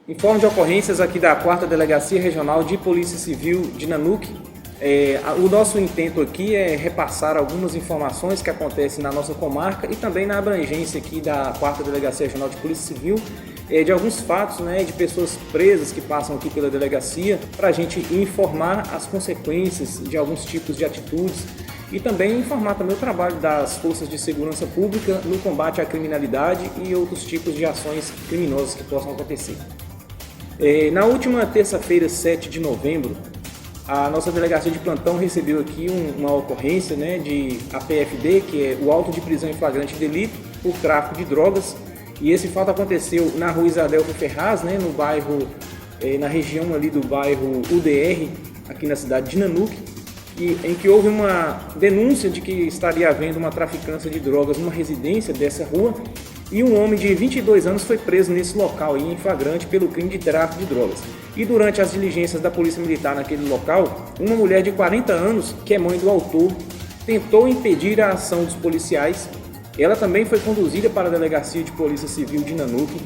Informe de ocorrências aqui da 4ª Delegacia Regional de Polícia Civil de Nanuque. O nosso intento aqui é repassar algumas informações que acontecem na nossa comarca e também na abrangência aqui da 4ª Delegacia Regional de Polícia Civil, de alguns fatos, de pessoas presas que passam aqui pela delegacia, para a gente informar as consequências de alguns tipos de atitudes e também informar também o trabalho das forças de segurança pública no combate à criminalidade e outros tipos de ações criminosas que possam acontecer. Na última terça-feira, 7 de novembro, a nossa delegacia de plantão recebeu aqui uma ocorrência de APFD, que é o auto de prisão em flagrante delito por tráfico de drogas. E esse fato aconteceu na rua Isadelfo Ferraz, no bairro, na região ali do bairro UDR, aqui na cidade de Nanuque, em que houve uma denúncia de que estaria havendo uma traficância de drogas numa residência dessa rua. E um homem de 22 anos foi preso nesse local em flagrante pelo crime de tráfico de drogas. E durante as diligências da Polícia Militar naquele local, uma mulher de 40 anos, que é mãe do autor, tentou impedir a ação dos policiais. Ela também foi conduzida para a Delegacia de Polícia Civil de Nanuque.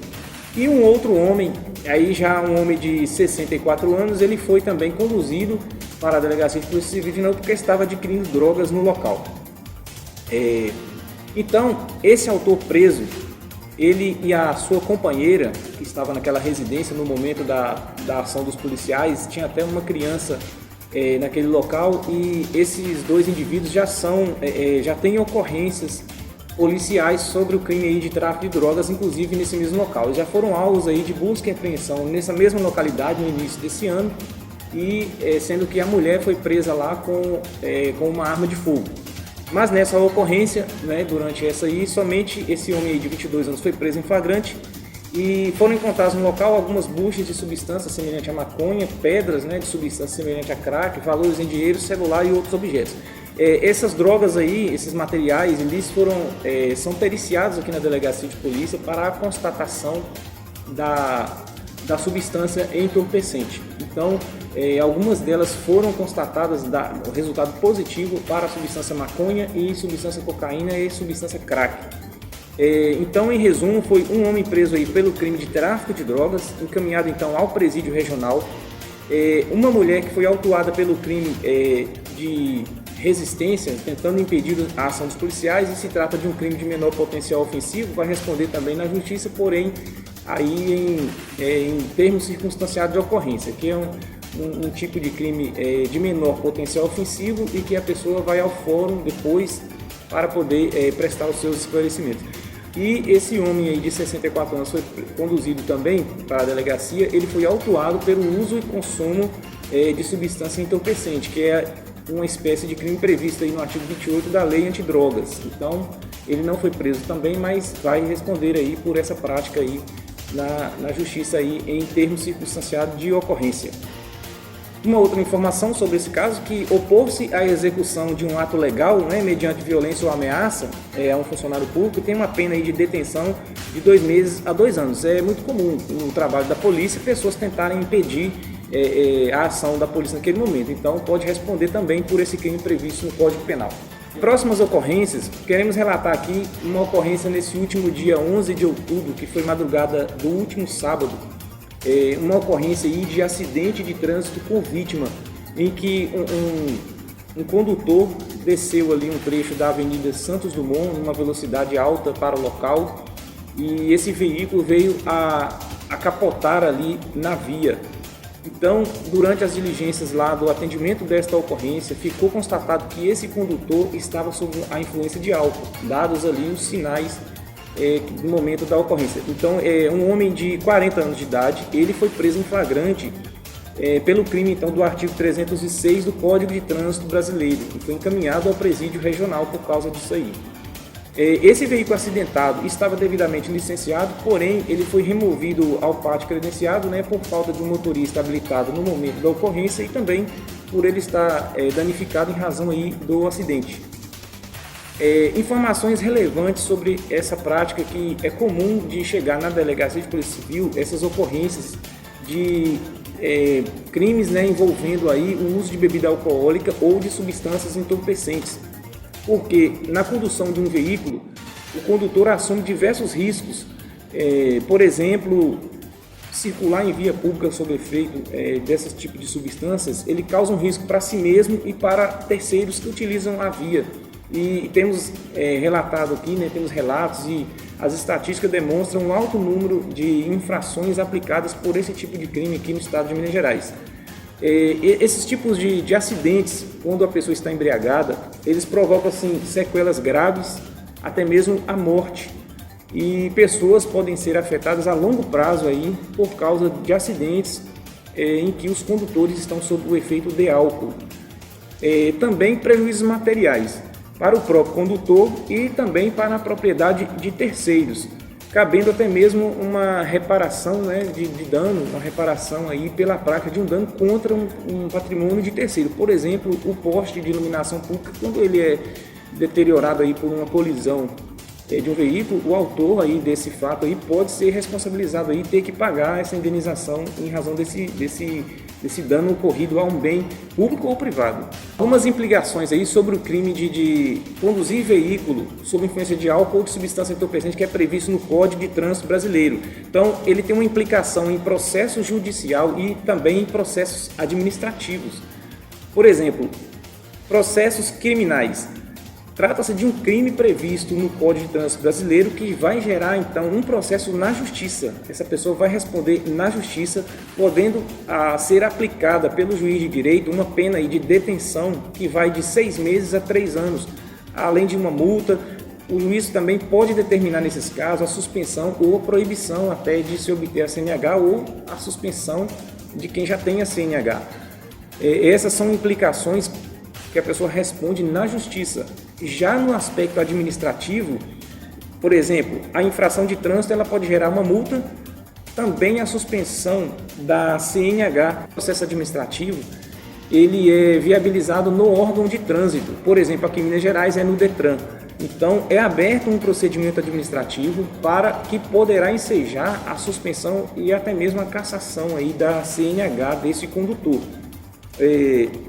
E um outro homem, aí já um homem de 64 anos, ele foi também conduzido para a Delegacia de Polícia Civil de Nanuque porque estava adquirindo drogas no local. Então, esse autor preso, ele e a sua companheira, que estava naquela residência no momento da ação dos policiais, tinha até uma criança naquele local, e esses dois indivíduos já têm ocorrências policiais sobre o crime aí de tráfico de drogas, inclusive nesse mesmo local. Eles já foram alvos aí de busca e apreensão nessa mesma localidade no início desse ano, e sendo que a mulher foi presa lá com uma arma de fogo. Mas nessa ocorrência, durante essa aí, somente esse homem aí de 22 anos foi preso em flagrante e foram encontradas no local algumas buchas de substância semelhante a maconha, pedras de substância semelhante a crack, valores em dinheiro, celular e outros objetos. Essas drogas aí, esses materiais ilícitos são periciados aqui na Delegacia de Polícia para a constatação da substância entorpecente. Então, algumas delas foram constatadas o resultado positivo para a substância maconha e substância cocaína e substância crack. Então, em resumo, foi um homem preso aí pelo crime de tráfico de drogas, encaminhado então ao presídio regional. Uma mulher que foi autuada pelo crime de resistência, tentando impedir a ação dos policiais, e se trata de um crime de menor potencial ofensivo, vai responder também na justiça, porém aí em termos circunstanciados de ocorrência, que é um tipo de crime de menor potencial ofensivo e que a pessoa vai ao fórum depois para poder prestar os seus esclarecimentos. E esse homem aí de 64 anos foi conduzido também para a delegacia. Ele foi autuado pelo uso e consumo de substância entorpecente, que é uma espécie de crime previsto aí no artigo 28 da Lei Antidrogas. Então, ele não foi preso também, mas vai responder aí por essa prática aí na justiça aí em termos circunstanciados de ocorrência. Uma outra informação sobre esse caso, que opor-se à execução de um ato legal, mediante violência ou ameaça a um funcionário público, tem uma pena aí de detenção de 2 meses a 2 anos. É muito comum no trabalho da polícia pessoas tentarem impedir a ação da polícia naquele momento. Então, pode responder também por esse crime previsto no Código Penal. Próximas ocorrências, queremos relatar aqui uma ocorrência nesse último dia 11 de outubro, que foi madrugada do último sábado. Uma ocorrência aí de acidente de trânsito com vítima, em que um condutor desceu ali um trecho da Avenida Santos Dumont numa velocidade alta para o local, e esse veículo veio a capotar ali na via. Então, durante as diligências lá do atendimento desta ocorrência, ficou constatado que esse condutor estava sob a influência de álcool, dados ali os sinais no momento da ocorrência. Então, um homem de 40 anos de idade, ele foi preso em flagrante pelo crime então do artigo 306 do Código de Trânsito Brasileiro e foi encaminhado ao presídio regional por causa disso aí. Esse veículo acidentado estava devidamente licenciado, porém ele foi removido ao pátio credenciado por falta de um motorista habilitado no momento da ocorrência e também por ele estar danificado em razão aí do acidente. Informações relevantes sobre essa prática que é comum de chegar na Delegacia de Polícia Civil, essas ocorrências de crimes envolvendo aí o uso de bebida alcoólica ou de substâncias entorpecentes. Porque na condução de um veículo, o condutor assume diversos riscos, por exemplo, circular em via pública sob efeito desses tipos de substâncias, ele causa um risco para si mesmo e para terceiros que utilizam a via. E temos relatado aqui, né, temos relatos e as estatísticas demonstram um alto número de infrações aplicadas por esse tipo de crime aqui no estado de Minas Gerais. Esses tipos de acidentes, quando a pessoa está embriagada, eles provocam assim, sequelas graves, até mesmo a morte. E pessoas podem ser afetadas a longo prazo aí por causa de acidentes em que os condutores estão sob o efeito de álcool. Também prejuízos materiais para o próprio condutor e também para a propriedade de terceiros, cabendo até mesmo uma reparação, né, de dano, uma reparação aí pela prática de um dano contra um patrimônio de terceiro. Por exemplo, o poste de iluminação pública, quando ele é deteriorado aí por uma colisão de um veículo, o autor aí desse fato aí pode ser responsabilizado aí, ter que pagar essa indenização em razão desse dano ocorrido a um bem público ou privado. Algumas implicações aí sobre o crime de conduzir veículo sob influência de álcool ou de substância entorpecente que é previsto no Código de Trânsito Brasileiro. Então, ele tem uma implicação em processo judicial e também em processos administrativos. Por exemplo, processos criminais. Trata-se de um crime previsto no Código de Trânsito Brasileiro que vai gerar, então, um processo na Justiça. Essa pessoa vai responder na Justiça, podendo ser aplicada pelo juiz de direito uma pena aí de detenção que vai de 6 meses a 3 anos, além de uma multa. O juiz também pode determinar, nesses casos, a suspensão ou a proibição até de se obter a CNH ou a suspensão de quem já tem a CNH. Essas são implicações que a pessoa responde na Justiça. Já no aspecto administrativo, por exemplo, a infração de trânsito ela pode gerar uma multa, também a suspensão da CNH. O processo administrativo ele é viabilizado no órgão de trânsito, por exemplo, aqui em Minas Gerais é no DETRAN. Então, é aberto um procedimento administrativo para que poderá ensejar a suspensão e até mesmo a cassação aí da CNH desse condutor.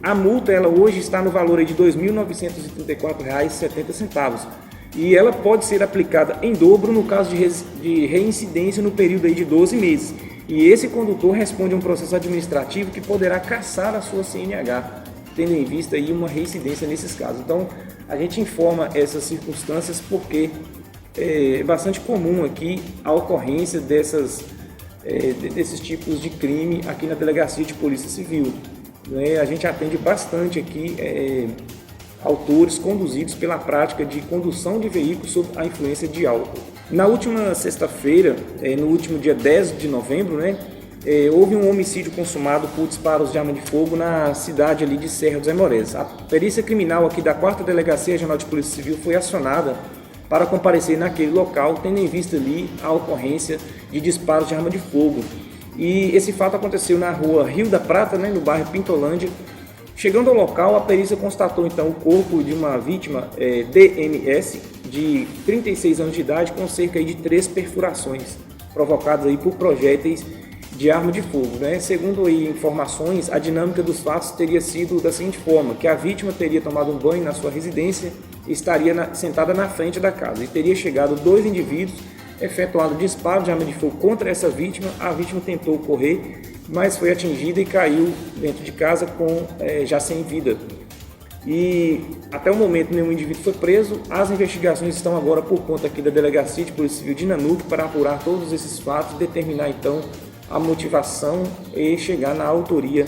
A multa ela hoje está no valor aí de R$ 2.934,70 e ela pode ser aplicada em dobro no caso de reincidência no período aí de 12 meses. E esse condutor responde a um processo administrativo que poderá cassar a sua CNH, tendo em vista aí uma reincidência nesses casos. Então, a gente informa essas circunstâncias porque é bastante comum aqui a ocorrência desses tipos de crime aqui na Delegacia de Polícia Civil. A gente atende bastante aqui autores conduzidos pela prática de condução de veículos sob a influência de álcool. Na última sexta-feira, no último dia 10 de novembro, houve um homicídio consumado por disparos de arma de fogo na cidade ali de Serra dos Aimorés. A perícia criminal aqui da 4ª Delegacia Regional de Polícia Civil foi acionada para comparecer naquele local, tendo em vista ali a ocorrência de disparos de arma de fogo. E esse fato aconteceu na rua Rio da Prata, no bairro Pintolândia. Chegando ao local, a perícia constatou então o corpo de uma vítima, DMS, de 36 anos de idade, com cerca de 3 perfurações provocadas aí por projéteis de arma de fogo. Segundo aí informações, a dinâmica dos fatos teria sido da seguinte forma, que a vítima teria tomado um banho na sua residência e estaria sentada na frente da casa e teria chegado 2 indivíduos, efetuado disparo de arma de fogo contra essa vítima. A vítima tentou correr, mas foi atingida e caiu dentro de casa já sem vida. E até o momento nenhum indivíduo foi preso. As investigações estão agora por conta aqui da Delegacia de Polícia Civil de Nanuque para apurar todos esses fatos, determinar então a motivação e chegar na autoria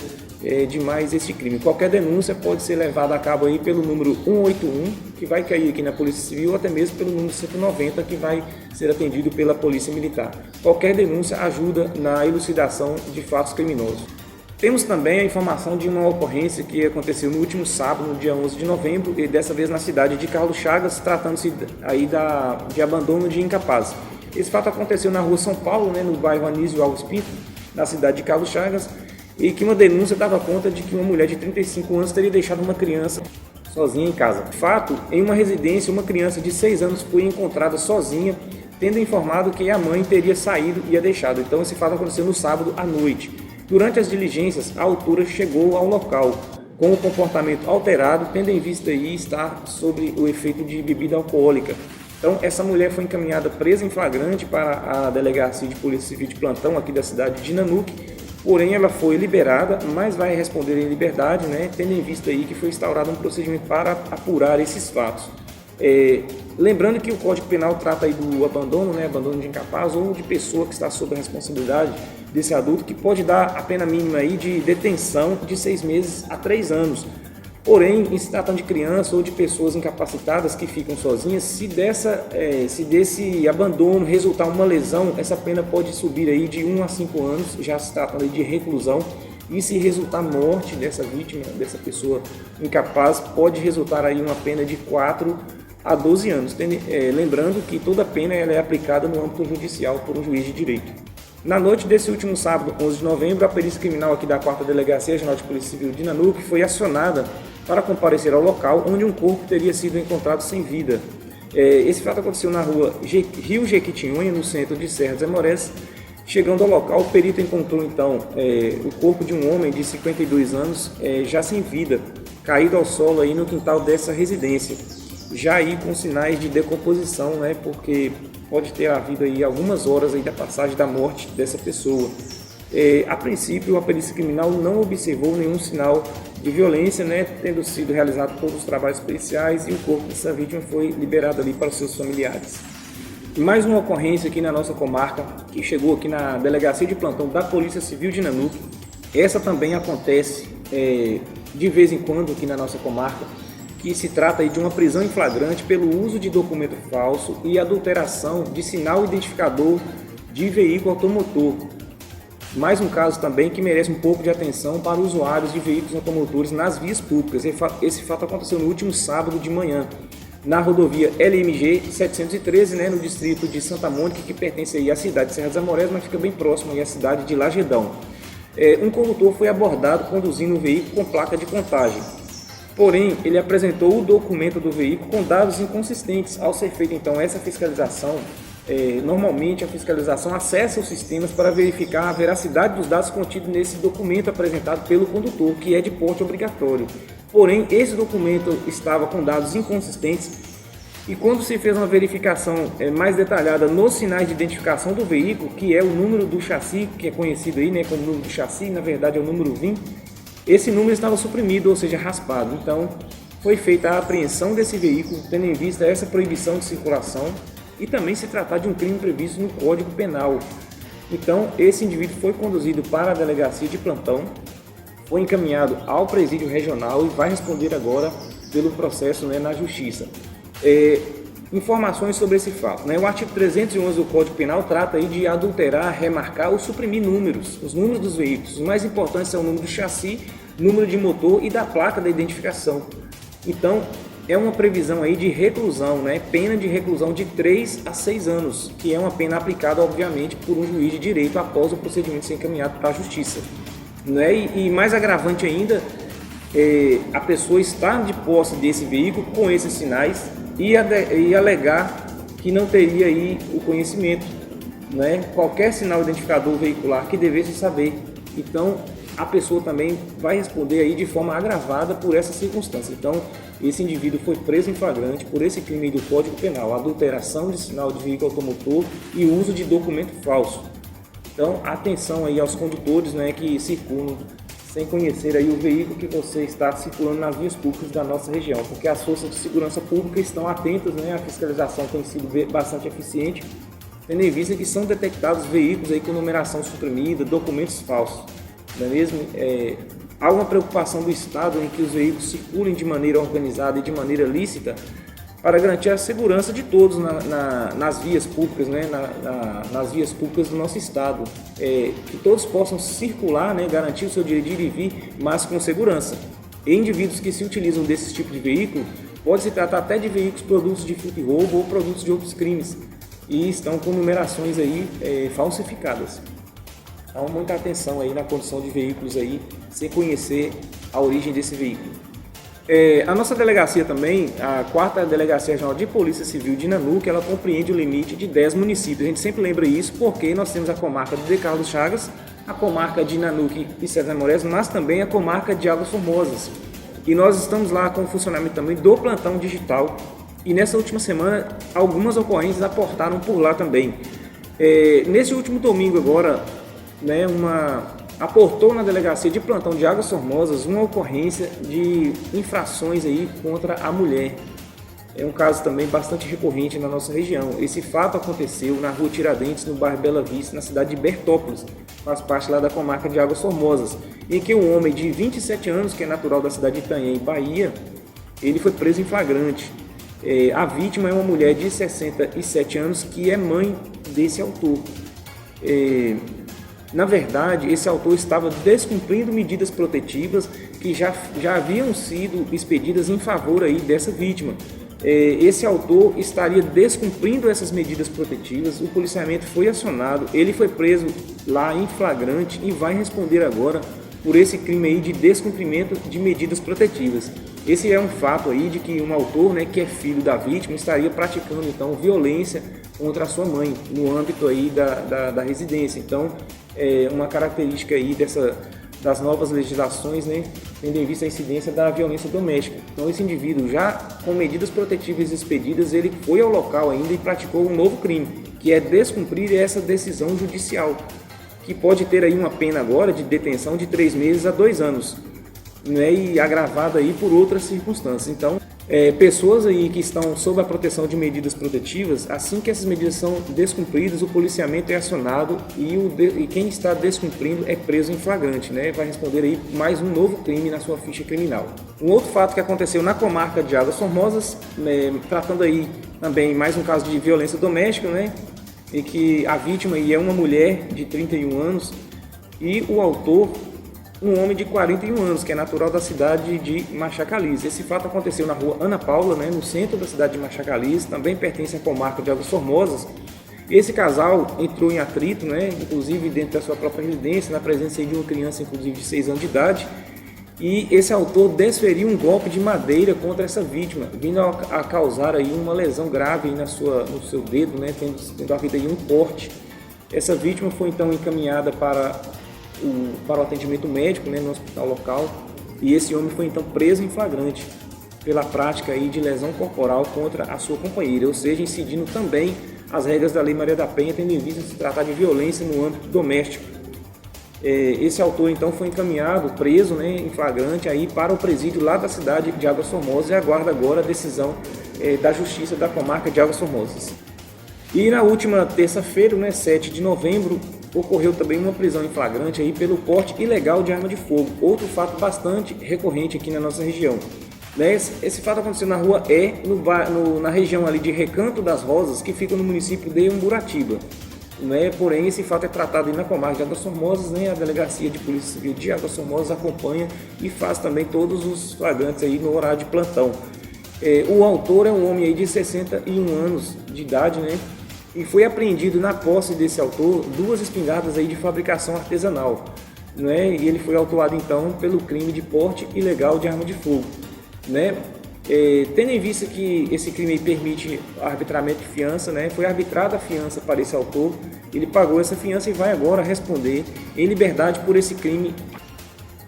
de mais esse crime. Qualquer denúncia pode ser levada a cabo aí pelo número 181, que vai cair aqui na Polícia Civil, ou até mesmo pelo número 190, que vai ser atendido pela Polícia Militar. Qualquer denúncia ajuda na elucidação de fatos criminosos. Temos também a informação de uma ocorrência que aconteceu no último sábado, no dia 11 de novembro, e dessa vez na cidade de Carlos Chagas, tratando-se aí de abandono de incapazes. Esse fato aconteceu na rua São Paulo, no bairro Anísio Alves Pinto, na cidade de Carlos Chagas, e que uma denúncia dava conta de que uma mulher de 35 anos teria deixado uma criança sozinha em casa. De fato, em uma residência, uma criança de 6 anos foi encontrada sozinha, tendo informado que a mãe teria saído e a deixado. Então, esse fato aconteceu no sábado à noite. Durante as diligências, a autora chegou ao local com o comportamento alterado, tendo em vista aí estar sob o efeito de bebida alcoólica. Então, essa mulher foi encaminhada presa em flagrante para a Delegacia de Polícia Civil de Plantão aqui da cidade de Nanuque, porém ela foi liberada, mas vai responder em liberdade, né, tendo em vista aí que foi instaurado um procedimento para apurar esses fatos. Lembrando que o Código Penal trata aí do abandono, né, abandono de incapaz ou de pessoa que está sob a responsabilidade desse adulto, que pode dar a pena mínima aí de detenção de 6 meses a 3 anos. Porém, em se tratando de criança ou de pessoas incapacitadas que ficam sozinhas, se desse abandono resultar uma lesão, essa pena pode subir aí de 1 a 5 anos, já se tratando aí de reclusão. E se resultar morte dessa vítima, dessa pessoa incapaz, pode resultar aí uma pena de 4 a 12 anos. Lembrando que toda pena ela é aplicada no âmbito judicial por um juiz de direito. Na noite desse último sábado, 11 de novembro, a perícia criminal aqui da 4ª Delegacia Regional de Polícia Civil de Nanuque foi acionada para comparecer ao local onde um corpo teria sido encontrado sem vida. Esse fato aconteceu na rua Rio Jequitinhonha, no centro de Serra dos Amorés. Chegando ao local, o perito encontrou então o corpo de um homem de 52 anos, já sem vida, caído ao solo aí no quintal dessa residência, já aí com sinais de decomposição, né, porque pode ter havido aí algumas horas aí da passagem da morte dessa pessoa. A princípio, a perícia criminal não observou nenhum sinal de violência, né, tendo sido realizados todos os trabalhos policiais, e o corpo dessa vítima foi liberado ali para os seus familiares. Mais uma ocorrência aqui na nossa comarca, que chegou aqui na Delegacia de Plantão da Polícia Civil de Nanuque. Essa também acontece de vez em quando aqui na nossa comarca, que se trata aí de uma prisão em flagrante pelo uso de documento falso e adulteração de sinal identificador de veículo automotor. Mais um caso também que merece um pouco de atenção para usuários de veículos automotores nas vias públicas. Esse fato aconteceu no último sábado de manhã, na rodovia LMG 713, né, no distrito de Santa Mônica, que pertence aí à cidade de Serra dos Amorés, mas fica bem próximo aí à cidade de Lagedão. Um condutor foi abordado conduzindo um veículo com placa de contagem. Porém, ele apresentou o documento do veículo com dados inconsistentes. Ao ser feita então essa fiscalização, normalmente a fiscalização acessa os sistemas para verificar a veracidade dos dados contidos nesse documento apresentado pelo condutor, que é de porte obrigatório. Porém, esse documento estava com dados inconsistentes, e quando se fez uma verificação mais detalhada nos sinais de identificação do veículo, que é o número do chassi, que é conhecido aí, né, como número do chassi, na verdade é o número VIN, esse número estava suprimido, ou seja, raspado. Então, foi feita a apreensão desse veículo, tendo em vista essa proibição de circulação e também se tratar de um crime previsto no Código Penal. Então, esse indivíduo foi conduzido para a Delegacia de Plantão, foi encaminhado ao Presídio Regional e vai responder agora pelo processo, né, na Justiça. Informações sobre esse fato, né? O artigo 311 do Código Penal trata aí de adulterar, remarcar ou suprimir números, os números dos veículos. Os mais importantes são o número do chassi, número de motor e da placa da identificação. Então, é uma previsão aí de reclusão, né? Pena de reclusão de 3 a 6 anos, que é uma pena aplicada, obviamente, por um juiz de direito após o procedimento ser encaminhado para a Justiça. Né? E mais agravante ainda, a pessoa estar de posse desse veículo com esses sinais e alegar que não teria aí o conhecimento, né? Qualquer sinal identificador veicular que devesse saber. Então, a pessoa também vai responder aí de forma agravada por essa circunstância. Então, esse indivíduo foi preso em flagrante por esse crime do Código Penal, adulteração de sinal de veículo automotor e uso de documento falso. Então, atenção aí aos condutores, né, que circulam sem conhecer aí o veículo que você está circulando nas vias públicas da nossa região, porque as forças de segurança pública estão atentas, né, a fiscalização tem sido bastante eficiente, tendo em vista que são detectados veículos aí com numeração suprimida, documentos falsos, não é mesmo? Há uma preocupação do Estado em que os veículos circulem de maneira organizada e de maneira lícita para garantir a segurança de todos nas vias públicas, né, nas vias públicas do nosso Estado, que todos possam circular, né, garantir o seu direito de ir e vir, mas com segurança. E indivíduos que se utilizam desse tipo de veículo, pode se tratar até de veículos produtos de furto e roubo ou produtos de outros crimes, e estão com numerações aí falsificadas. Então, muita atenção aí na condução de veículos aí, sem conhecer a origem desse veículo. A nossa delegacia também, a 4ª Delegacia Regional de Polícia Civil de Nanuque, ela compreende o limite de 10 municípios. A gente sempre lembra isso porque nós temos a comarca de Carlos Chagas, a comarca de Nanuque e Serra dos Amorés, mas também a comarca de Águas Formosas. E nós estamos lá com o funcionamento também do plantão digital, E nessa última semana, algumas ocorrências aportaram por lá também. Nesse último domingo agora, né, aportou na delegacia de plantão de Águas Formosas uma ocorrência de infrações aí contra a mulher. É um caso também bastante recorrente na nossa região. Esse fato aconteceu na rua Tiradentes, no bairro Bela Vista, na cidade de Bertópolis, faz parte lá da comarca de Águas Formosas, em que um homem de 27 anos, que é natural da cidade de Itanhaém, Bahia, ele foi preso em flagrante. A vítima é uma mulher de 67 anos que é mãe desse autor. Na verdade, esse autor estava descumprindo medidas protetivas que já haviam sido expedidas em favor aí dessa vítima. Esse autor estaria descumprindo essas medidas protetivas, o policiamento foi acionado, ele foi preso lá em flagrante e vai responder agora por esse crime aí de descumprimento de medidas protetivas. Esse é um fato aí de que um autor, né, que é filho da vítima, estaria praticando então violência contra a sua mãe no âmbito aí da residência. Então, uma característica aí das novas legislações, né, tendo em vista a incidência da violência doméstica. Então, esse indivíduo, já com medidas protetivas expedidas, ele foi ao local ainda e praticou um novo crime, que é descumprir essa decisão judicial, que pode ter aí uma pena agora de detenção de 3 meses a 2 anos, né, e agravada aí por outras circunstâncias. Então, pessoas aí que estão sob a proteção de medidas protetivas, assim que essas medidas são descumpridas, o policiamento é acionado e quem está descumprindo é preso em flagrante, né? Vai responder aí mais um novo crime na sua ficha criminal. Um outro fato que aconteceu na comarca de Águas Formosas, tratando aí também mais um caso de violência doméstica, né? Em que a vítima aí é uma mulher de 31 anos e o autor um homem de 41 anos, que é natural da cidade de Machacaliz. Esse fato aconteceu na rua Ana Paula, né, no centro da cidade de Machacaliz, também pertence à comarca de Águas Formosas. Esse casal entrou em atrito, né, inclusive dentro da sua própria residência, na presença de uma criança, inclusive de 6 anos de idade, e esse autor desferiu um golpe de madeira contra essa vítima, vindo a causar aí uma lesão grave aí no seu dedo, né, tendo havido aí um corte. Essa vítima foi então encaminhada para o atendimento médico, né, no hospital local, e esse homem foi então preso em flagrante pela prática aí de lesão corporal contra a sua companheira, ou seja, incidindo também as regras da Lei Maria da Penha, tendo em vista se tratar de violência no âmbito doméstico. Esse autor então foi encaminhado, preso, né, em flagrante aí para o presídio lá da cidade de Águas Formosas e aguarda agora a decisão da Justiça da comarca de Águas Formosas. E na última terça-feira, né, 7 de novembro, ocorreu também uma prisão em flagrante aí pelo porte ilegal de arma de fogo, outro fato bastante recorrente aqui na nossa região. Esse fato aconteceu na rua na região ali de Recanto das Rosas, que fica no município de Umburatiba. Porém, esse fato é tratado aí na comarca de Águas Formosas, né? A Delegacia de Polícia Civil de Águas Formosas acompanha e faz também todos os flagrantes aí no horário de plantão. O autor é um homem aí de 61 anos de idade, né? E foi apreendido na posse desse autor 2 espingardas aí de fabricação artesanal, né? E ele foi autuado então pelo crime de porte ilegal de arma de fogo, né? Tendo em vista que esse crime permite arbitramento de fiança, né? Foi arbitrada a fiança para esse autor, ele pagou essa fiança e vai agora responder em liberdade por esse crime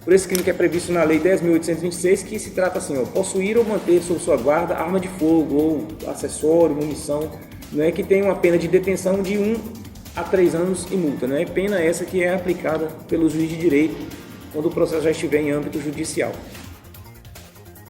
que é previsto na Lei 10.826, que se trata assim, possuir ou manter sob sua guarda arma de fogo ou acessório, munição, né, que tem uma pena de detenção de 1 a 3 anos e multa, né? Pena essa que é aplicada pelo juiz de direito quando o processo já estiver em âmbito judicial.